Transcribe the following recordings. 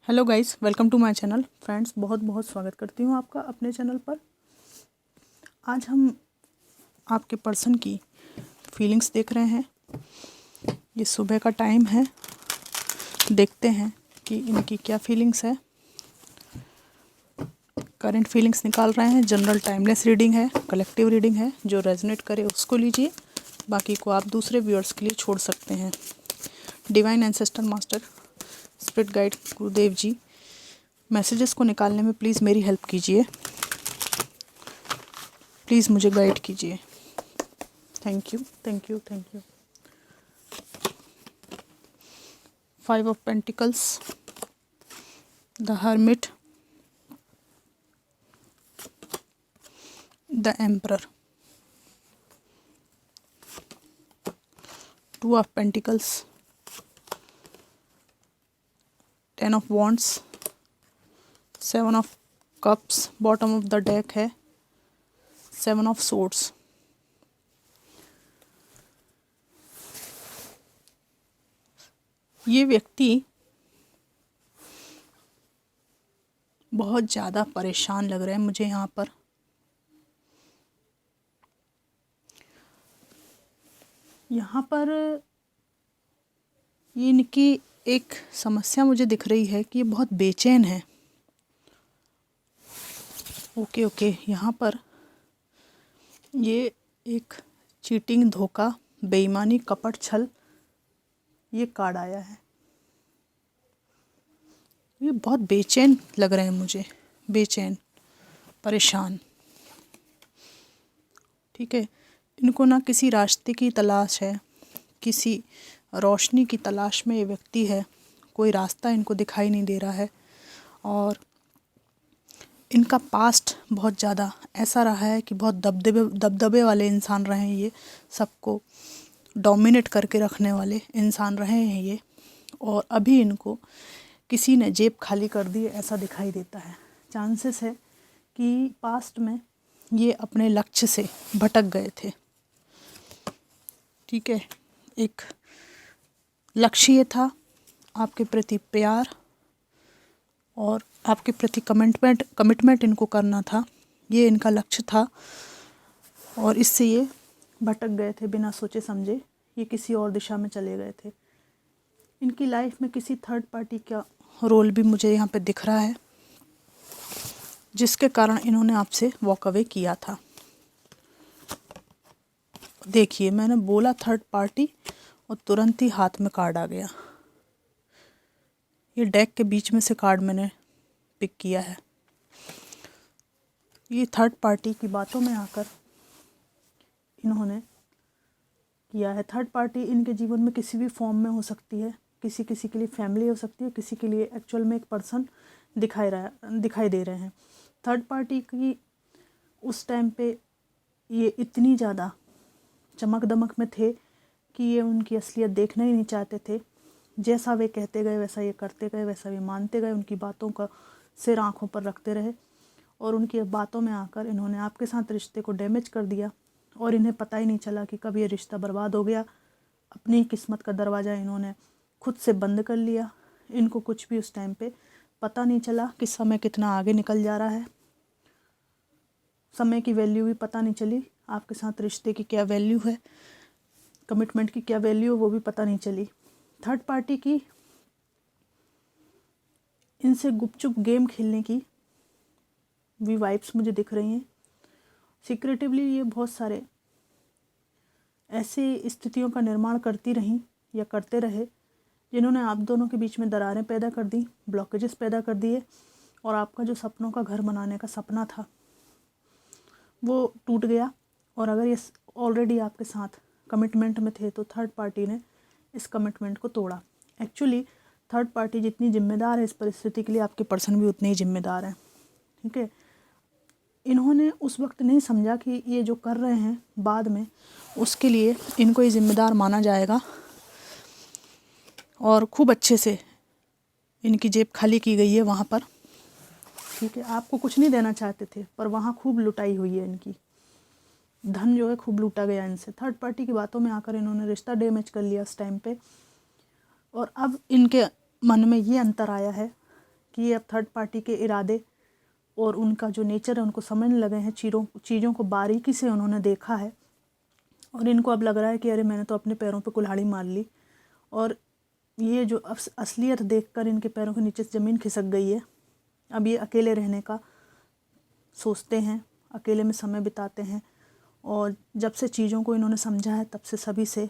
Hello guys, welcome to my channel. Friends, बहुत बहुत स्वागत करती हूँ आपका अपने चैनल पर। आज हम आपके पर्सन की फीलिंग्स देख रहे हैं। ये सुबह का टाइम है, देखते हैं कि इनकी क्या फीलिंग्स है। करंट फीलिंग्स निकाल रहे हैं। जनरल टाइमलेस रीडिंग है, कलेक्टिव रीडिंग है। जो रेजोनेट करे उसको लीजिए, बाकी को आप दूसरे व्यूअर्स के लिए छोड़ सकते हैं। Divine ancestor master, spirit guide, गुरुदेव जी, मैसेजेस को निकालने में प्लीज़ मेरी हेल्प कीजिए। प्लीज़ मुझे गाइड कीजिए। Thank you, thank you, thank you. 5 of pentacles, the hermit, the emperor, 2 of pentacles, 10 of wands, 7 of cups, bottom of the deck है 7 of swords. ये व्यक्ति बहुत ज़्यादा परेशान लग रहे हैं मुझे यहाँ पर। ये इनकी एक समस्या मुझे दिख रही है कि ये बहुत बेचैन है। ओके, यहाँ पर ये एक चीटिंग, धोखा, बेईमानी, कपट, छल, ये कार्ड आया है। ये बहुत बेचैन लग रहे हैं मुझे, बेचैन, परेशान। ठीक है, इनको ना किसी रास्ते की तलाश है, किसी रोशनी की तलाश में ये व्यक्ति है। कोई रास्ता इनको दिखाई नहीं दे रहा है। और इनका पास्ट बहुत ज़्यादा ऐसा रहा है कि बहुत दबदबे वाले इंसान रहे हैं ये, सबको डोमिनेट करके रखने वाले इंसान रहे हैं ये। और अभी इनको किसी ने जेब खाली कर दी, ऐसा दिखाई देता है। चांसेस है कि पास्ट में ये अपने लक्ष्य से भटक गए थे। ठीक है, एक लक्ष्य ये था आपके प्रति प्यार और आपके प्रति कमिटमेंट इनको करना था। ये इनका लक्ष्य था और इससे ये भटक गए थे बिना सोचे समझे। ये किसी और दिशा में चले गए थे। इनकी लाइफ में किसी थर्ड पार्टी का रोल भी मुझे यहाँ पे दिख रहा है, जिसके कारण इन्होंने आपसे वॉक अवे किया था। देखिए, मैंने बोला थर्ड पार्टी और तुरंत ही हाथ में कार्ड आ गया। ये डेक के बीच में से कार्ड मैंने पिक किया है। ये थर्ड पार्टी की बातों में आकर इन्होंने किया है। थर्ड पार्टी इनके जीवन में किसी भी फॉर्म में हो सकती है। किसी के लिए फैमिली हो सकती है, किसी के लिए एक्चुअल में एक पर्सन दिखाई दे रहे हैं। थर्ड पार्टी की उस टाइम पे ये इतनी ज़्यादा चमक दमक में थे कि ये उनकी असलियत देखना ही नहीं चाहते थे। जैसा वे कहते गए वैसा ये करते गए, वैसा वे मानते गए। उनकी बातों का सिर आंखों पर रखते रहे और उनकी बातों में आकर इन्होंने आपके साथ रिश्ते को डैमेज कर दिया और इन्हें पता ही नहीं चला कि कब ये रिश्ता बर्बाद हो गया। अपनी किस्मत का दरवाज़ा इन्होंने खुद से बंद कर लिया। इनको कुछ भी उस टाइम पे पता नहीं चला कि समय कितना आगे निकल जा रहा है। समय की वैल्यू भी पता नहीं चली। आपके साथ रिश्ते की क्या वैल्यू है, कमिटमेंट की क्या वैल्यू है, वो भी पता नहीं चली। थर्ड पार्टी की इनसे गुपचुप गेम खेलने की भी वाइब्स मुझे दिख रही हैं। सीक्रेटिवली ये बहुत सारे ऐसी स्थितियों का निर्माण करती रहीं या करते रहे जिन्होंने आप दोनों के बीच में दरारें पैदा कर दी, ब्लॉकेजेस पैदा कर दिए और आपका जो सपनों का घर बनाने का सपना था वो टूट गया। और अगर ये ऑलरेडी आपके साथ कमिटमेंट में थे तो थर्ड पार्टी ने इस कमिटमेंट को तोड़ा। एक्चुअली थर्ड पार्टी जितनी जिम्मेदार है इस परिस्थिति के लिए, आपके पर्सन भी उतने ही जिम्मेदार हैं। ठीक है, इन्होंने उस वक्त नहीं समझा कि ये जो कर रहे हैं बाद में उसके लिए इनको ये जिम्मेदार माना जाएगा और खूब अच्छे से इनकी जेब खाली की गई है वहाँ पर। ठीक है, आपको कुछ नहीं देना चाहते थे पर वहाँ खूब लुटाई हुई है इनकी। धन जो है खूब लूटा गया इनसे। थर्ड पार्टी की बातों में आकर इन्होंने रिश्ता डैमेज कर लिया उस टाइम पे। और अब इनके मन में ये अंतर आया है कि ये अब थर्ड पार्टी के इरादे और उनका जो नेचर है उनको समझने लगे हैं, चीज़ों को बारीकी से उन्होंने देखा है और इनको अब लग रहा है कि अरे मैंने तो अपने पैरों पे कुल्हाड़ी मार ली। और ये जो असलियत देखकर इनके पैरों के नीचे से ज़मीन खिसक गई है। अब ये अकेले रहने का सोचते हैं, अकेले में समय बिताते हैं और जब से चीज़ों को इन्होंने समझा है तब से सभी से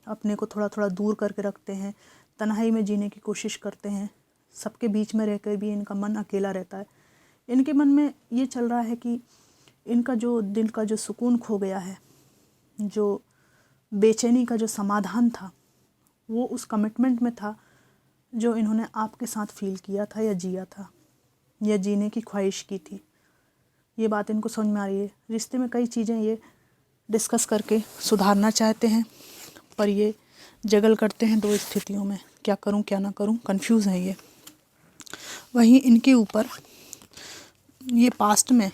अपने को थोड़ा थोड़ा दूर करके रखते हैं, तन्हाई में जीने की कोशिश करते हैं। सबके बीच में रहकर भी इनका मन अकेला रहता है। इनके मन में ये चल रहा है कि इनका जो दिल का जो सुकून खो गया है, जो बेचैनी का जो समाधान था, वो उस कमिटमेंट में था जो इन्होंने आपके साथ फील किया था या जिया था या जीने की ख्वाहिश की थी। ये बात इनको समझ में आ रही है। रिश्ते में कई चीज़ें ये डिस्कस करके सुधारना चाहते हैं, पर ये जगल करते हैं दो स्थितियों में, क्या करूं क्या ना करूं, कंफ्यूज हैं ये। वहीं इनके ऊपर ये पास्ट में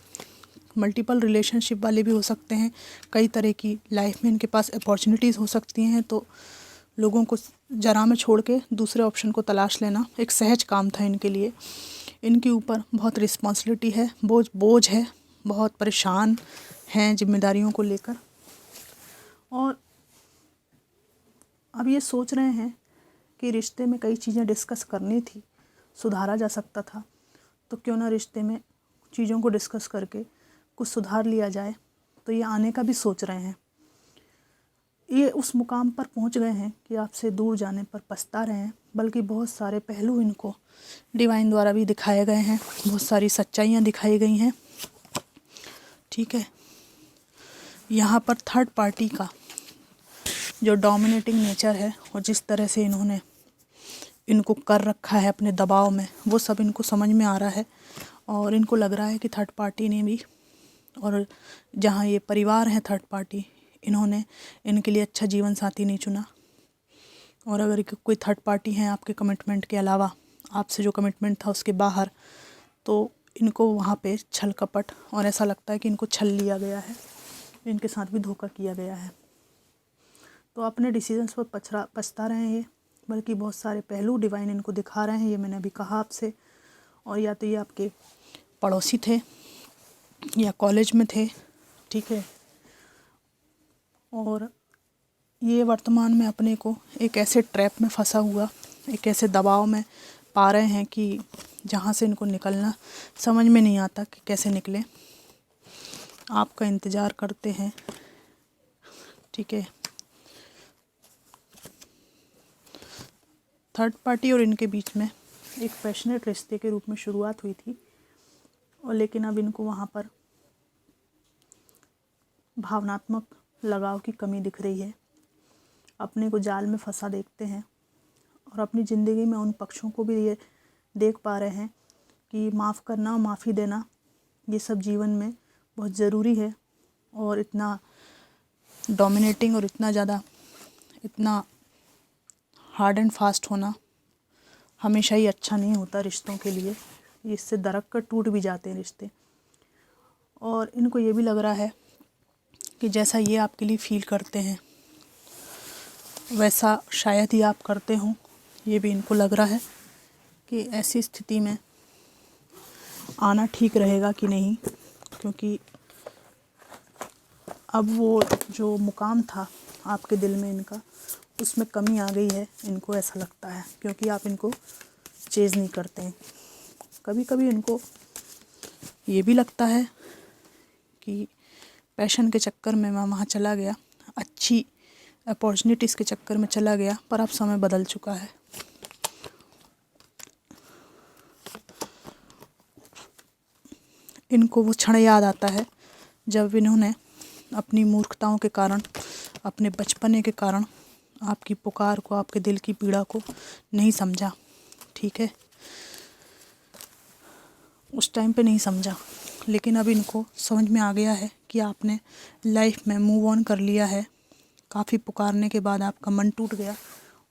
मल्टीपल रिलेशनशिप वाले भी हो सकते हैं, कई तरह की लाइफ में इनके पास अपॉर्चुनिटीज़ हो सकती हैं, तो लोगों को जरा में छोड़ के दूसरे ऑप्शन को तलाश लेना एक सहज काम था इनके लिए। इनके ऊपर बहुत रिस्पॉन्सिबिलिटी है, बोझ है, बहुत परेशान हैं जिम्मेदारियों को लेकर और अब ये सोच रहे हैं कि रिश्ते में कई चीज़ें डिस्कस करनी थी, सुधारा जा सकता था, तो क्यों ना रिश्ते में चीज़ों को डिस्कस करके कुछ सुधार लिया जाए। तो ये आने का भी सोच रहे हैं। ये उस मुकाम पर पहुंच गए हैं कि आपसे दूर जाने पर पछता रहे हैं, बल्कि बहुत सारे पहलू इनको डिवाइन द्वारा भी दिखाए गए हैं, बहुत सारी सच्चाइयाँ दिखाई गई हैं। ठीक है, यहाँ पर थर्ड पार्टी का जो डोमिनेटिंग नेचर है और जिस तरह से इन्होंने इनको कर रखा है अपने दबाव में, वो सब इनको समझ में आ रहा है और इनको लग रहा है कि थर्ड पार्टी ने भी, और जहाँ ये परिवार है थर्ड पार्टी, इन्होंने इनके लिए अच्छा जीवन साथी नहीं चुना। और अगर कोई थर्ड पार्टी है आपके कमिटमेंट के अलावा, आपसे जो कमिटमेंट था उसके बाहर, तो इनको वहाँ पे छल कपट और ऐसा लगता है कि इनको छल लिया गया है, इनके साथ भी धोखा किया गया है। तो अपने डिसीजंस पर पछता रहे हैं ये, बल्कि बहुत सारे पहलू डिवाइन इनको दिखा रहे हैं। ये मैंने अभी कहा आपसे। और या तो ये आपके पड़ोसी थे या कॉलेज में थे, ठीक है, और ये वर्तमान में अपने को एक ऐसे ट्रैप में फंसा हुआ, एक ऐसे दबाव में पा रहे हैं कि जहाँ से इनको निकलना समझ में नहीं आता कि कैसे निकले। आपका इंतज़ार करते हैं, ठीक है। थर्ड पार्टी और इनके बीच में एक पैशनेट रिश्ते के रूप में शुरुआत हुई थी, और लेकिन अब इनको वहाँ पर भावनात्मक लगाव की कमी दिख रही है। अपने को जाल में फंसा देखते हैं और अपनी ज़िंदगी में उन पक्षों को भी ये देख पा रहे हैं कि माफ़ करना और माफ़ी देना ये सब जीवन में बहुत ज़रूरी है। और इतना डोमिनेटिंग और इतना ज़्यादा, इतना हार्ड एंड फास्ट होना हमेशा ही अच्छा नहीं होता रिश्तों के लिए। इससे दरक कर टूट भी जाते हैं रिश्ते। और इनको ये भी लग रहा है कि जैसा ये आपके लिए फ़ील करते हैं वैसा शायद ही आप करते हों। ये भी इनको लग रहा है कि ऐसी स्थिति में आना ठीक रहेगा कि नहीं, क्योंकि अब वो जो मुकाम था आपके दिल में इनका, उसमें कमी आ गई है, इनको ऐसा लगता है, क्योंकि आप इनको चेज़ नहीं करते हैं। कभी कभी इनको ये भी लगता है कि पैशन के चक्कर में मैं वहाँ चला गया, अच्छी अपॉर्चुनिटीज़ के चक्कर में चला गया, पर अब समय बदल चुका है। इनको वो क्षण याद आता है जब इन्होंने अपनी मूर्खताओं के कारण, अपने बचपने के कारण आपकी पुकार को, आपके दिल की पीड़ा को नहीं समझा। ठीक है, उस टाइम पे नहीं समझा, लेकिन अब इनको समझ में आ गया है कि आपने लाइफ में मूव ऑन कर लिया है। काफ़ी पुकारने के बाद आपका मन टूट गया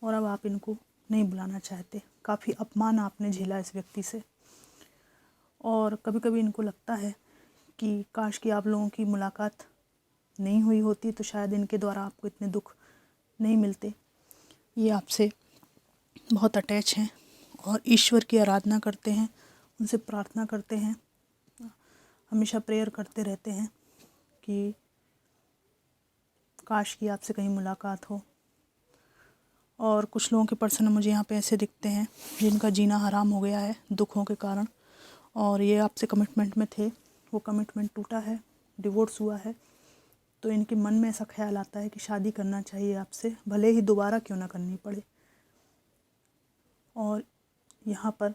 और अब आप इनको नहीं बुलाना चाहते। काफ़ी अपमान आपने झेला इस व्यक्ति से। और कभी कभी इनको लगता है कि काश कि आप लोगों की मुलाकात नहीं हुई होती तो शायद इनके द्वारा आपको इतने दुख नहीं मिलते। ये आपसे बहुत अटैच हैं और ईश्वर की आराधना करते हैं, उनसे प्रार्थना करते हैं, हमेशा प्रेयर करते रहते हैं कि काश कि आपसे कहीं मुलाकात हो। और कुछ लोगों के पर्सन मुझे यहाँ पे ऐसे दिखते हैं जिनका जीना हराम हो गया है दुखों के कारण, और ये आपसे कमिटमेंट में थे, वो कमिटमेंट टूटा है, डिवोर्स हुआ है, तो इनके मन में ऐसा ख्याल आता है कि शादी करना चाहिए आपसे, भले ही दोबारा क्यों ना करनी पड़े। और यहाँ पर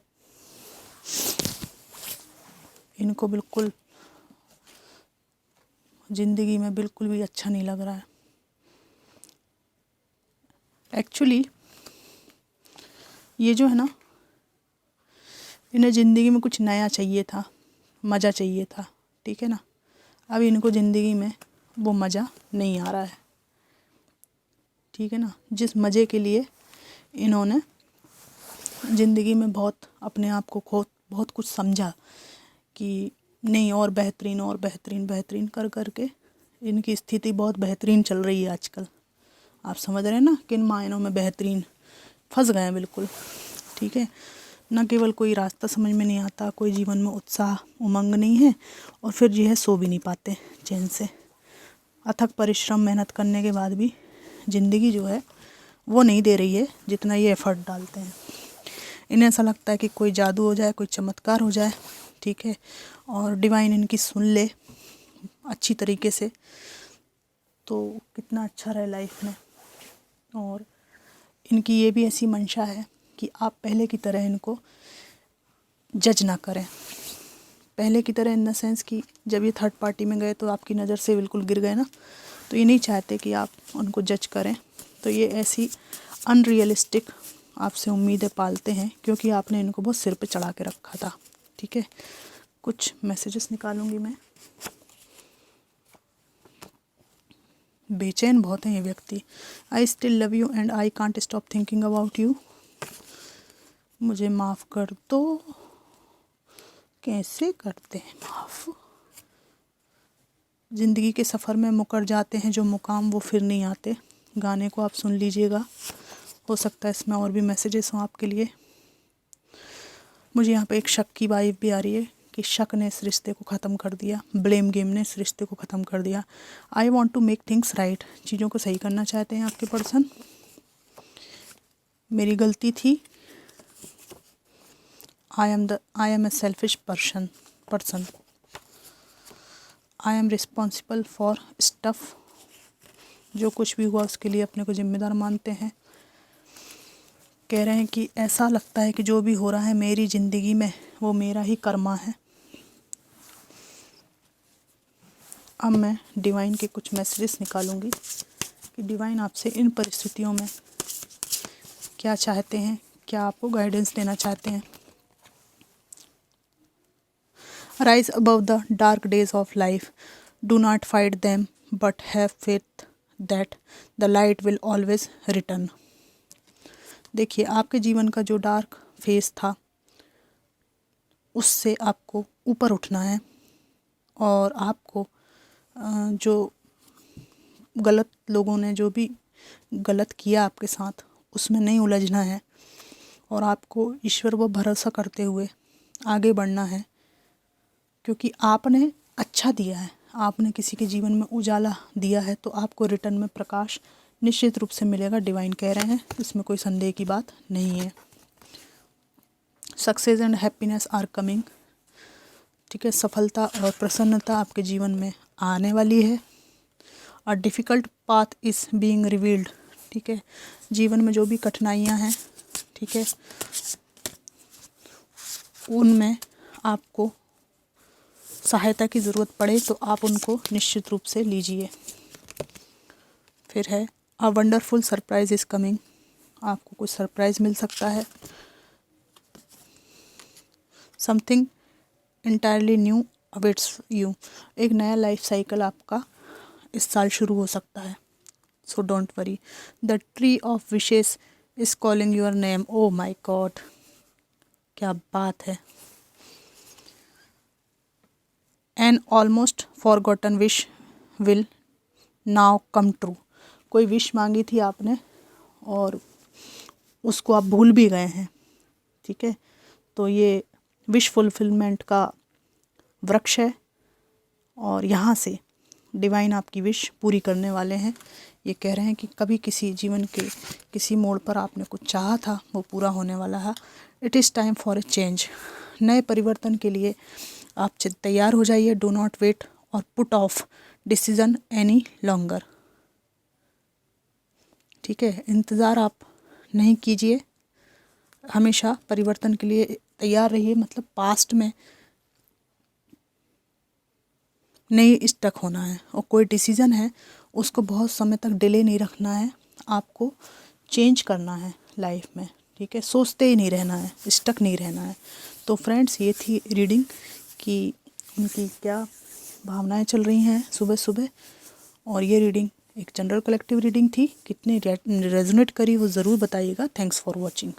इनको बिल्कुल ज़िंदगी में बिल्कुल भी अच्छा नहीं लग रहा है। एक्चुअली ये जो है ना, इन्हें ज़िंदगी में कुछ नया चाहिए था, मज़ा चाहिए था, ठीक है ना। अब इनको ज़िंदगी में वो मज़ा नहीं आ रहा है, ठीक है ना। जिस मज़े के लिए इन्होंने ज़िंदगी में बहुत अपने आप को बहुत कुछ समझा कि नहीं और बेहतरीन और बेहतरीन बेहतरीन कर कर के इनकी स्थिति बहुत बेहतरीन चल रही है आजकल। आप समझ रहे हैं ना किन मायनों में बेहतरीन, फंस गए हैं बिल्कुल, ठीक है। न केवल कोई रास्ता समझ में नहीं आता, कोई जीवन में उत्साह उमंग नहीं है, और फिर जो है सो भी नहीं पाते चैन से। अथक परिश्रम मेहनत करने के बाद भी ज़िंदगी जो है वो नहीं दे रही है जितना ये एफ़र्ट डालते हैं। इन्हें ऐसा लगता है कि कोई जादू हो जाए, कोई चमत्कार हो जाए, ठीक है, और डिवाइन इनकी सुन ले अच्छी तरीके से, तो कितना अच्छा रहे लाइफ में। और इनकी ये भी ऐसी मंशा है कि आप पहले की तरह इनको जज ना करें। पहले की तरह इन द सेंस कि जब ये थर्ड पार्टी में गए तो आपकी नज़र से बिल्कुल गिर गए ना, तो ये नहीं चाहते कि आप उनको जज करें। तो ये ऐसी अनरियलिस्टिक आपसे उम्मीदें पालते हैं क्योंकि आपने इनको बहुत सिर पे चढ़ा के रखा था, ठीक है। कुछ मैसेजेस निकालूंगी मैं। बेचैन बहुत हैं ये व्यक्ति। I still love you and I can't stop thinking about you. मुझे माफ़ कर दो। कैसे करते हैं माफ़? ज़िंदगी के सफ़र में मुकर जाते हैं जो मुकाम वो फिर नहीं आते। गाने को आप सुन लीजिएगा, हो सकता है इसमें और भी मैसेजेस हों आपके लिए। मुझे यहाँ पे एक शक की वाइब भी आ रही है कि शक ने इस रिश्ते को ख़त्म कर दिया, ब्लेम गेम ने इस रिश्ते को ख़त्म कर दिया। I want to make things right. चीज़ों को सही करना चाहते हैं आपके पर्सन। मेरी गलती थी। I am a selfish person. I am responsible for stuff. जो कुछ भी हुआ उसके लिए अपने को ज़िम्मेदार मानते हैं। कह रहे हैं कि ऐसा लगता है कि जो भी हो रहा है मेरी ज़िंदगी में वो मेरा ही कर्मा है। अब मैं डिवाइन के कुछ मैसेजेस निकालूंगी कि डिवाइन आपसे इन परिस्थितियों में क्या चाहते हैं, क्या आपको गाइडेंस देना चाहते हैं। Rise above the dark days of life, do not fight them but have faith that the light will always return. देखिए, आपके जीवन का जो डार्क फेस था उससे आपको ऊपर उठना है, और आपको जो गलत लोगों ने जो भी गलत किया आपके साथ उसमें नहीं उलझना है, और आपको ईश्वर पर भरोसा करते हुए आगे बढ़ना है। क्योंकि आपने अच्छा दिया है, आपने किसी के जीवन में उजाला दिया है, तो आपको रिटर्न में प्रकाश निश्चित रूप से मिलेगा। डिवाइन कह रहे हैं, इसमें कोई संदेह की बात नहीं है। Success and happiness are coming, ठीक है। सफलता और प्रसन्नता आपके जीवन में आने वाली है। A difficult path is being revealed, ठीक है। जीवन में जो भी कठिनाइयाँ हैं, ठीक है, उनमें आपको सहायता की ज़रूरत पड़े तो आप उनको निश्चित रूप से लीजिए। फिर है a wonderful surprise is coming, आपको कुछ सरप्राइज़ मिल सकता है। Something entirely new awaits you, एक नया लाइफ साइकिल आपका इस साल शुरू हो सकता है। So don't worry. The tree of wishes is calling your name. Oh my god, क्या बात है। An almost forgotten wish will now come true, कोई विश मांगी थी आपने और उसको आप भूल भी गए हैं, ठीक है, तो ये विश फुलफिलमेंट का वृक्ष है और यहाँ से डिवाइन आपकी विश पूरी करने वाले हैं। ये कह रहे हैं कि कभी किसी जीवन के किसी मोड़ पर आपने कुछ चाहा था, वो पूरा होने वाला है। It is time for a change. नए परिवर्तन के लिए आप तैयार हो जाइए। डू नॉट वेट और put off decision any longer. ठीक है, इंतज़ार आप नहीं कीजिए, हमेशा परिवर्तन के लिए तैयार रहिए। मतलब पास्ट में नहीं स्टक होना है, और कोई डिसीज़न है उसको बहुत समय तक डिले नहीं रखना है, आपको चेंज करना है लाइफ में। ठीक है, सोचते ही नहीं रहना है, स्टक नहीं रहना है। तो फ्रेंड्स, ये थी रीडिंग कि उनकी क्या भावनाएं चल रही हैं सुबह सुबह। और ये रीडिंग एक जनरल कलेक्टिव रीडिंग थी। कितनी रेजोनेट करी वो ज़रूर बताइएगा। Thanks for watching.